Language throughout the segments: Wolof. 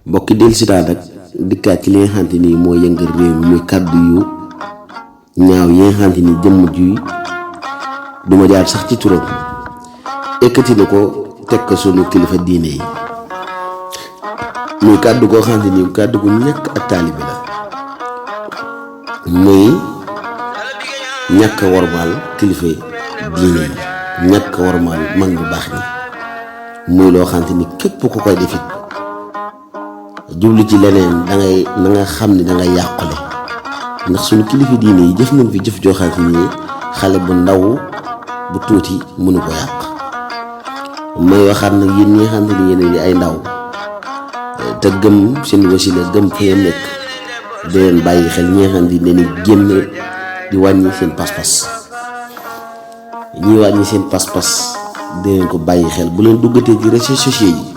mbokki del si daal rek dikkaat ci li nga xamante ni moo yëngal réew mi muy kàddu yu ñaaw yi nga xamante ni jëmm ji duma jaar sax ci turam ekkati na ko teg ko sunu kilifa diine yi muy kàddu koo xamante ni kàddu gu ñàkk ak taalibe la muy ñàkk a wormaal kilifa diine yi ñàkk a wormaal mag ñu baax ñi muy loo xamante ni képp ku koy defit jublu ci leneen da nga xam ne da nga yàqule ndax suñu kilifa diine yi jëf nañ fi jëf joo xamante ni xale bu ndaw bu tuuti mënu ko yàq. may waxaat nag yéen ñi nga xamante ni yéen di ay ndaw te gëm seen wasila gëm fa ngeen nekk di leen bàyyi xel ñi nga xamante ni leen génn di wàññi seen pas-pas ñi wàññi seen pas-pas di leen ko bàyyi xel bu leen duggatee ci réseaux sociaux yi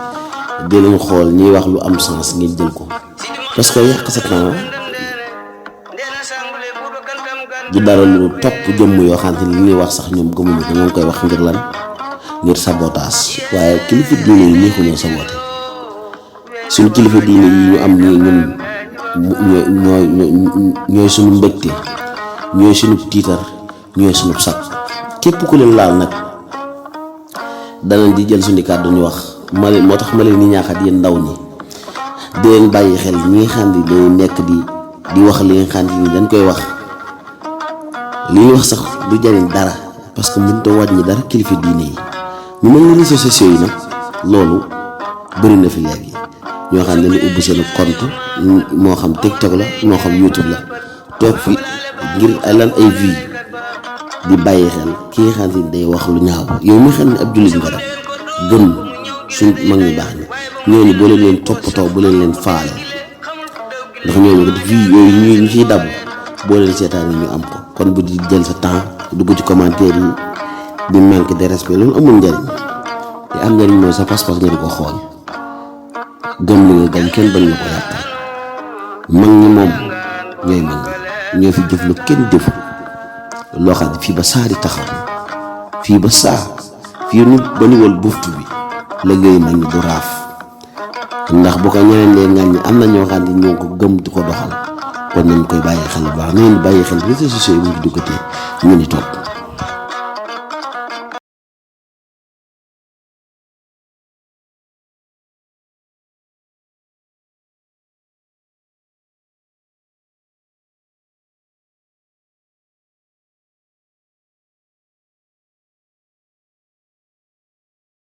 di leen xool ñuy wax lu am sens ngeen jël ko parce que yàq sa temps du dara lu topp jëmm yoo xamante ni li ñuy wax sax ñoom gëmuñu ko ñoo ngi koy wax ngir lan ngir sabotage waaye kilifa diine yi neexuñoo saboté suñu kilifa diine yi ñu am nii ñun ñooy suñu mbégte ñooy suñu tiitar ñooy suñu sag képp ku leen laal nag danañ di jël suñu kàddu ñu wax moo tax ma leen ni ñaaxaat yéen ndaw ñi di leen bàyyi xel ñi nga xam ne dañuy nekk di wax li nga xam ne dañ koy wax li ñuy wax sax du jariñ dara parce que mënut a wàññi dara kilifa diine yi ñu mel ni réseaux sociaux yi nag loolu bëri na fi léegi ñoo xam ne dañu ubbi seen compte moo xam TikTok la moo xam YouTube la toog fi ngir lan ay vie di bàyyi xel ki nga xam ne day wax lu ñaaw yow mi xam ne ab jullit nga rek gëm suñ mag ñu baax ni ñooñu boo leen toppatoo bu leen faale ndax ñooñu vie yooyu ñu ciy dabu boo leen seetaan ñu am ko kon bu di jël sa temps dugg ci commentaire yi di manque de respect loolu amul njariñ te am njariñ mooy sa pas-pas nga di ko xool gëm li nga gëm kenn bañ la ko yàqal mag ñi moom ñooy mag ñi ñoo fi jëf lu kenn defu loo xam ne fii ba saa di taxaw fii ba saa fii nit ba niwal buftu bi liggéey mag ñi du raaf ndax bu ko ñeneen lee ngañ ñi am na ñoo xam ne ñoo ko gëm di ko doxal kon nañ koy bàyyi xel bu baax nañ bàyyi xel réseaux sociaux yi mu ngi duggatee ñu ni topp